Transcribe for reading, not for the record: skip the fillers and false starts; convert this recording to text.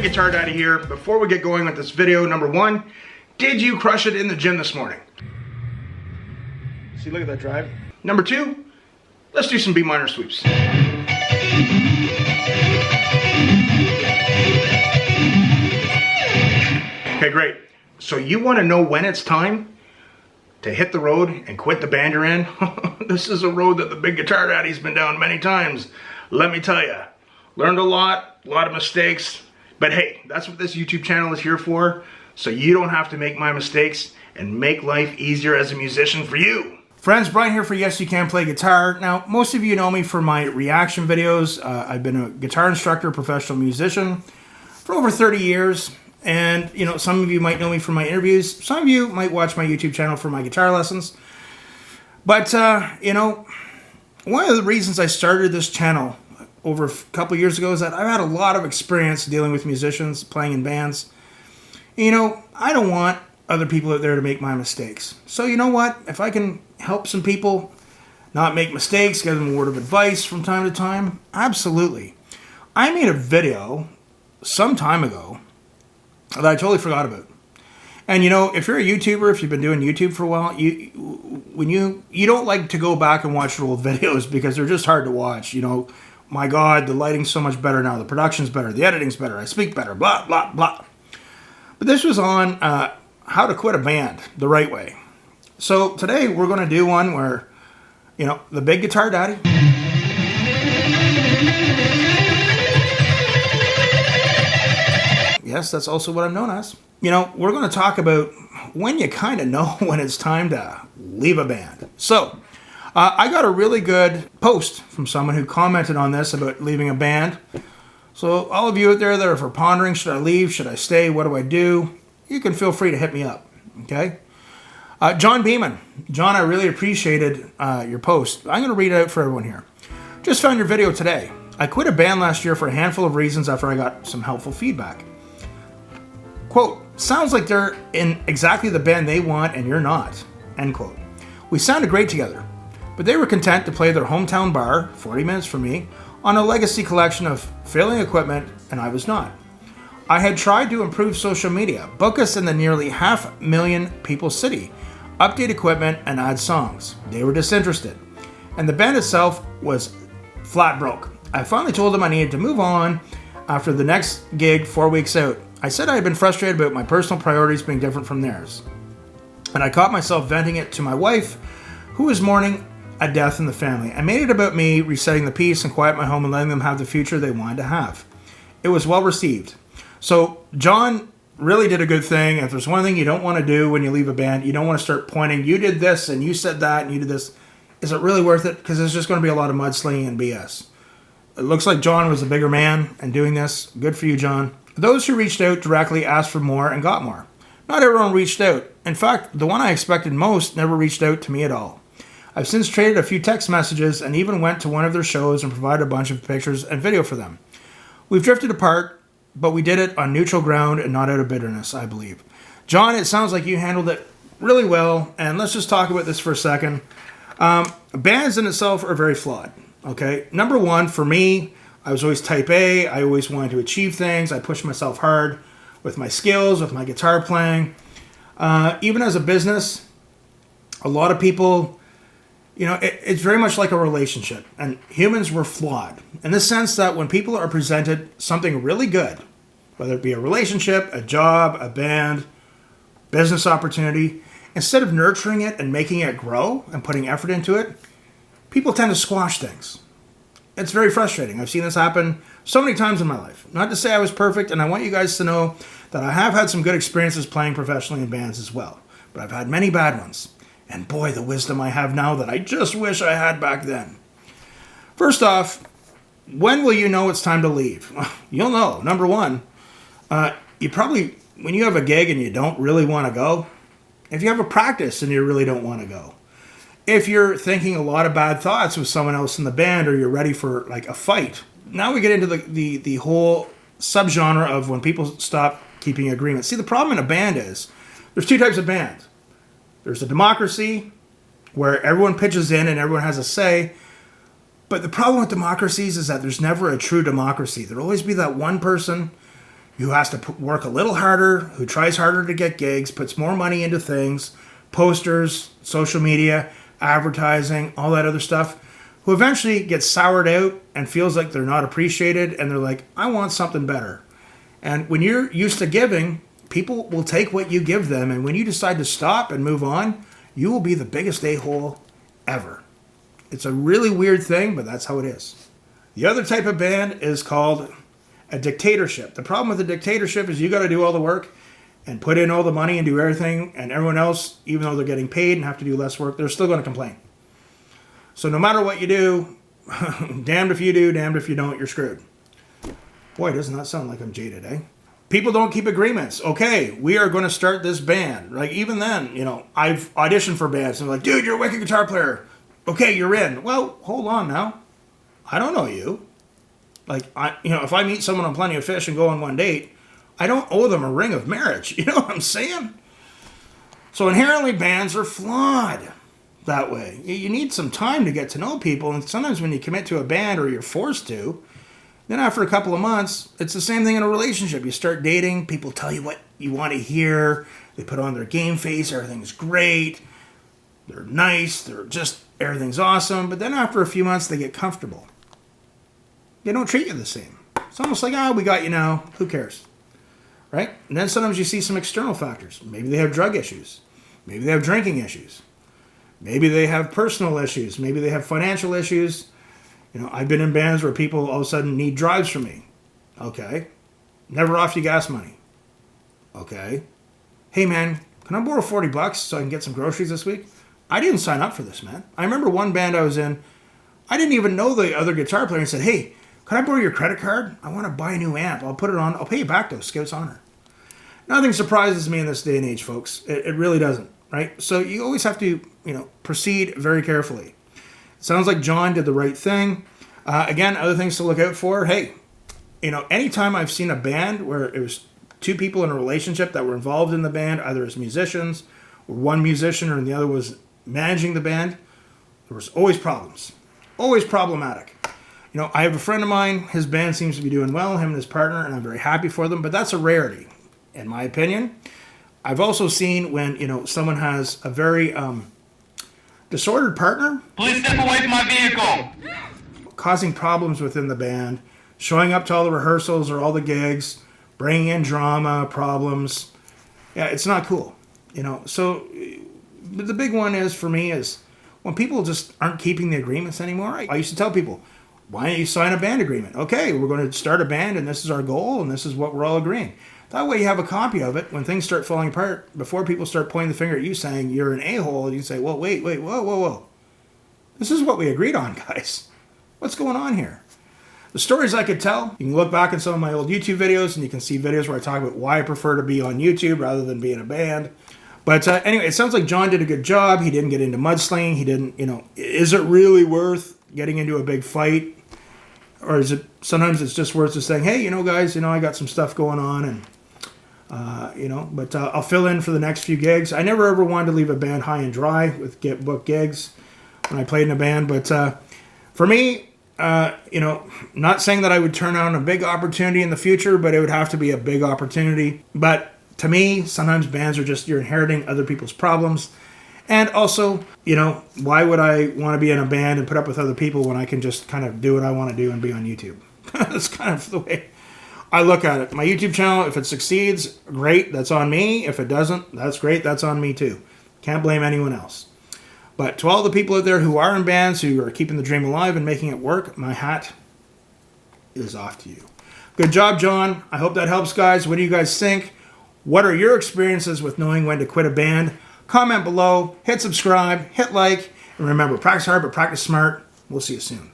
Big Guitar Daddy here. Before we get going with this video, number one, did you crush it in the gym this morning? See, look at that drive. Number two, let's do some B minor sweeps. Okay, great. So you want to know when it's time to hit the road and quit the band you're in? This is a road that the Big Guitar Daddy's been down many times. Let me tell you, learned a lot of mistakes. But hey, that's what this YouTube channel is here for, so you don't have to make my mistakes and make life easier as a musician for you. Friends, Brian here for Yes You Can Play Guitar. Now, most of you know me for my reaction videos. I've been a guitar instructor, professional musician for over 30 years. And, you know, some of you might know me from my interviews. Some of you might watch my YouTube channel for my guitar lessons. But, you know, one of the reasons I started this channel over a couple years ago is that I've had a lot of experience dealing with musicians, playing in bands. And, you know, I don't want other people out there to make my mistakes. So you know what? If I can help some people not make mistakes, give them a word of advice from time to time, absolutely. I made a video some time ago that I totally forgot about. And you know, if you're a YouTuber, if you've been doing YouTube for a while, you don't like to go back and watch your old videos because they're just hard to watch. You know, my God, the lighting's so much better now, the production's better, the editing's better, I speak better, blah, blah, blah. But this was on how to quit a band the right way. So today we're going to do one where, you know, the Big Guitar Daddy. Yes, that's also what I'm known as. You know, we're going to talk about when you kind of know when it's time to leave a band. So, I got a really good post from someone who commented on this about leaving a band. So, all of you out there that are for pondering, should I leave, should I stay, what do I do? You can feel free to hit me up, okay? John Beeman. John, I really appreciated your post. I'm going to read it out for everyone here. Just found your video today. I quit a band last year for a handful of reasons after I got some helpful feedback. Quote, sounds like they're in exactly the band they want and you're not, end quote. We sounded great together, but they were content to play their hometown bar, 40 minutes from me, on a legacy collection of failing equipment, and I was not. I had tried to improve social media, book us in the nearly 500,000 people city, update equipment, and add songs. They were disinterested, and the band itself was flat broke. I finally told them I needed to move on after the next gig 4 weeks out. I said I had been frustrated about my personal priorities being different from theirs. And I caught myself venting it to my wife, who was mourning a death in the family. I made it about me resetting the peace and quiet my home and letting them have the future they wanted to have. It was well received. So John really did a good thing. If there's one thing you don't want to do when you leave a band, you don't want to start pointing, you did this and you said that and you did this. Is it really worth it? Because there's just going to be a lot of mudslinging and BS. It looks like John was a bigger man and doing this. Good for you, John. Those who reached out directly asked for more and got more. Not everyone reached out. In fact, the one I expected most never reached out to me at all. I've since traded a few text messages and even went to one of their shows and provided a bunch of pictures and video for them. We've drifted apart, but we did it on neutral ground and not out of bitterness, I believe. John, it sounds like you handled it really well, and let's just talk about this for a second. Bands in itself are very flawed, okay? Number one, for me, I was always type A. I always wanted to achieve things. I pushed myself hard with my skills, with my guitar playing. Even as a business, a lot of people, you know, it's very much like a relationship. And humans were flawed in the sense that when people are presented something really good, whether it be a relationship, a job, a band, business opportunity, instead of nurturing it and making it grow and putting effort into it, people tend to squash things. It's very frustrating. I've seen this happen so many times in my life. Not to say I was perfect, and I want you guys to know that I have had some good experiences playing professionally in bands as well. But I've had many bad ones. And boy, the wisdom I have now that I just wish I had back then. First off, when will you know it's time to leave? You'll know. Number one, you probably, when you have a gig and you don't really want to go, if you have a practice and you really don't want to go, if you're thinking a lot of bad thoughts with someone else in the band or you're ready for like a fight. Now we get into the whole subgenre of when people stop keeping agreements. See, the problem in a band is there's two types of band. There's a democracy where everyone pitches in and everyone has a say. But the problem with democracies is that there's never a true democracy. There'll always be that one person who has to work a little harder, who tries harder to get gigs, puts more money into things, posters, social media, advertising, all that other stuff, who eventually gets soured out and feels like they're not appreciated, and they're like, I want something better. And when you're used to giving, people will take what you give them, and when you decide to stop and move on, you will be the biggest a-hole ever. It's a really weird thing, but that's how it is. The other type of band is called a dictatorship. The problem with a dictatorship is you got to do all the work and put in all the money and do everything, and everyone else, even though they're getting paid and have to do less work, they're still going to complain. So no matter what you do, damned if you do, damned if you don't, you're screwed. Boy, doesn't that sound like I'm jaded, eh? People don't keep agreements. Okay, we are going to start this band. Like, even then, I've auditioned for bands, and they're like, dude, you're a wicked guitar player. Okay, you're in. Well, hold on now. I don't know you. Like, if I meet someone on Plenty of Fish and go on one date, I don't owe them a ring of marriage. You know what I'm saying? So inherently, bands are flawed that way. You need some time to get to know people, and sometimes when you commit to a band, or you're forced to, then after a couple of months, it's the same thing in a relationship. You start dating, people tell you what you want to hear, they put on their game face, everything's great, they're nice, everything's awesome, but then after a few months, they get comfortable. They don't treat you the same. It's almost like, we got you now, who cares? Right? And then sometimes you see some external factors. Maybe they have drug issues. Maybe they have drinking issues. Maybe they have personal issues. Maybe they have financial issues. I've been in bands where people all of a sudden need drives from me. Okay. Never offer you gas money. Okay. Hey man, can I borrow $40 so I can get some groceries this week? I didn't sign up for this, man. I remember one band I was in, I didn't even know the other guitar player, and said, hey, can I borrow your credit card? I want to buy a new amp. I'll put it on. I'll pay you back though, Scout's honor. Nothing surprises me in this day and age, folks. It really doesn't, right? So you always have to, proceed very carefully. It sounds like John did the right thing. Again, other things to look out for. Hey, anytime I've seen a band where it was two people in a relationship that were involved in the band, either as musicians, or one musician, or the other was managing the band, there was always problems. Always problematic. I have a friend of mine, his band seems to be doing well, him and his partner, and I'm very happy for them, but that's a rarity, in my opinion. I've also seen when, someone has a very disordered partner. Please step away from my vehicle. Causing problems within the band, showing up to all the rehearsals or all the gigs, bringing in drama, problems. Yeah, it's not cool, So the big one is, for me, is when people just aren't keeping the agreements anymore. I used to tell people, why don't you sign a band agreement? Okay, we're going to start a band, and this is our goal, and this is what we're all agreeing. That way you have a copy of it. When things start falling apart, before people start pointing the finger at you saying you're an a-hole, you say, well, wait, whoa. This is what we agreed on, guys. What's going on here? The stories I could tell, you can look back at some of my old YouTube videos, and you can see videos where I talk about why I prefer to be on YouTube rather than be in a band. But anyway, it sounds like John did a good job. He didn't get into mudslinging. He didn't, is it really worth getting into a big fight? Or is it, sometimes it's just worth just saying, hey, guys, I got some stuff going on, and, but I'll fill in for the next few gigs. I never ever wanted to leave a band high and dry with book gigs when I played in a band. But for me, not saying that I would turn on a big opportunity in the future, but it would have to be a big opportunity. But to me, sometimes bands are just, you're inheriting other people's problems. And also, why would I want to be in a band and put up with other people when I can just kind of do what I want to do and be on YouTube? That's kind of the way I look at it. My YouTube channel, if it succeeds, great, that's on me. If it doesn't, that's great, that's on me too. Can't blame anyone else. But to all the people out there who are in bands, who are keeping the dream alive and making it work, my hat is off to you. Good job, John. I hope that helps, guys. What do you guys think? What are your experiences with knowing when to quit a band? Comment below, hit subscribe, hit like, and remember, practice hard but practice smart. We'll see you soon.